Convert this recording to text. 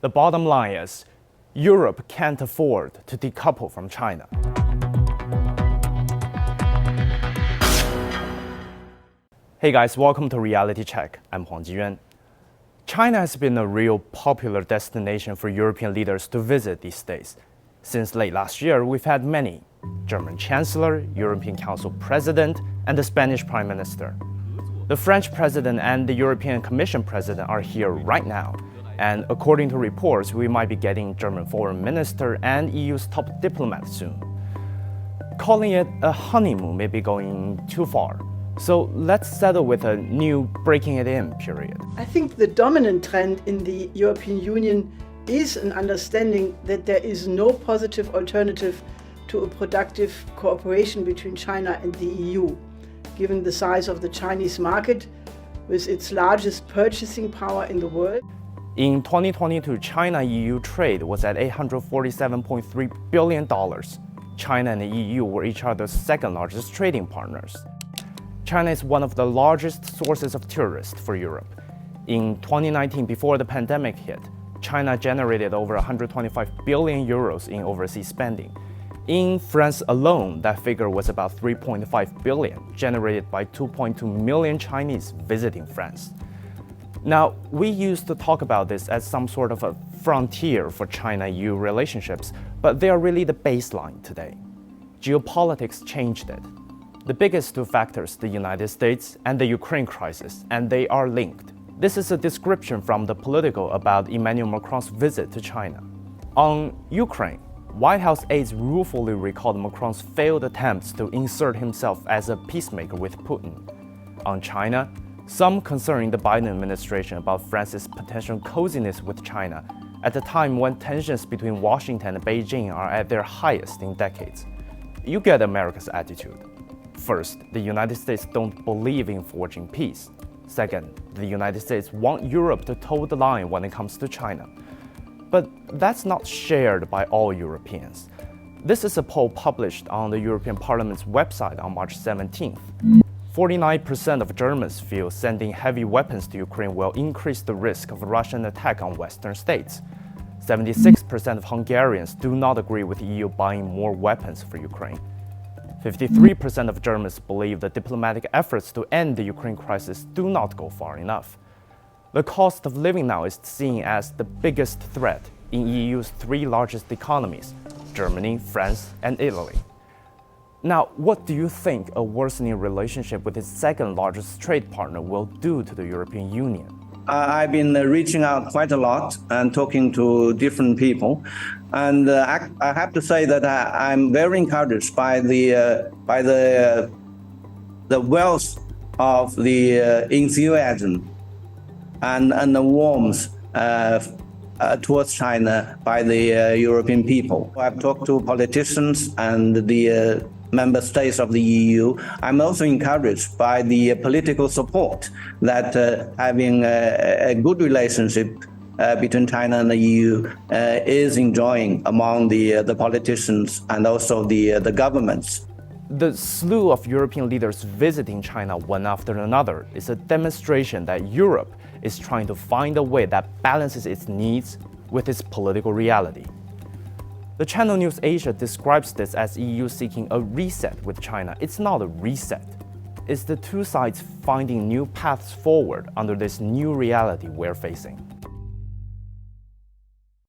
The bottom line is, Europe can't afford to decouple from China. Hey guys, welcome to Reality Check. I'm Huang Jiyuan. China has been a real popular destination for European leaders to visit these days. Since late last year, we've had many: German Chancellor, European Council President, and the Spanish Prime Minister. The French President and the European Commission President are here right now. And according to reports, we might be getting German Foreign Minister and EU's top diplomat soon. Calling it a honeymoon may be going too far. So let's settle with a new breaking it in period. I think the dominant trend in the European Union is an understanding that there is no positive alternative to a productive cooperation between China and the EU, given the size of the Chinese market with its largest purchasing power in the world. In 2022, China-EU trade was at $847.3 billion. China and the EU were each other's second largest trading partners. China is one of the largest sources of tourists for Europe. In 2019, before the pandemic hit, China generated over 125 billion euros in overseas spending. In France alone, that figure was about 3.5 billion, generated by 2.2 million Chinese visiting France. Now, we used to talk about this as some sort of a frontier for China-EU relationships, but they are really the baseline today. Geopolitics changed it. The biggest two factors, the United States and the Ukraine crisis, and they are linked. This is a description from the Politico about Emmanuel Macron's visit to China. On Ukraine, White House aides ruefully recalled Macron's failed attempts to insert himself as a peacemaker with Putin. On China, some concerning the Biden administration about France's potential coziness with China at a time when tensions between Washington and Beijing are at their highest in decades. You get America's attitude. First, the United States don't believe in forging peace. Second, the United States want Europe to toe the line when it comes to China. But that's not shared by all Europeans. This is a poll published on the European Parliament's website on March 17th. 49% of Germans feel sending heavy weapons to Ukraine will increase the risk of a Russian attack on Western states. 76% of Hungarians do not agree with the EU buying more weapons for Ukraine. 53% of Germans believe the diplomatic efforts to end the Ukraine crisis do not go far enough. The cost of living now is seen as the biggest threat in EU's three largest economies: Germany, France, and Italy. Now, what do you think a worsening relationship with its second largest trade partner will do to the European Union? I've been reaching out quite a lot and talking to different people, and I have to say that I'm very encouraged by the wealth of the enthusiasm and the warmth towards China by the European people. I've talked to politicians and the member states of the EU. I'm also encouraged by the political support that having a good relationship between China and the EU is enjoying among the politicians and also the governments. The slew of European leaders visiting China one after another is a demonstration that Europe is trying to find a way that balances its needs with its political reality. The Channel News Asia describes this as EU seeking a reset with China. It's not a reset. It's the two sides finding new paths forward under this new reality we're facing.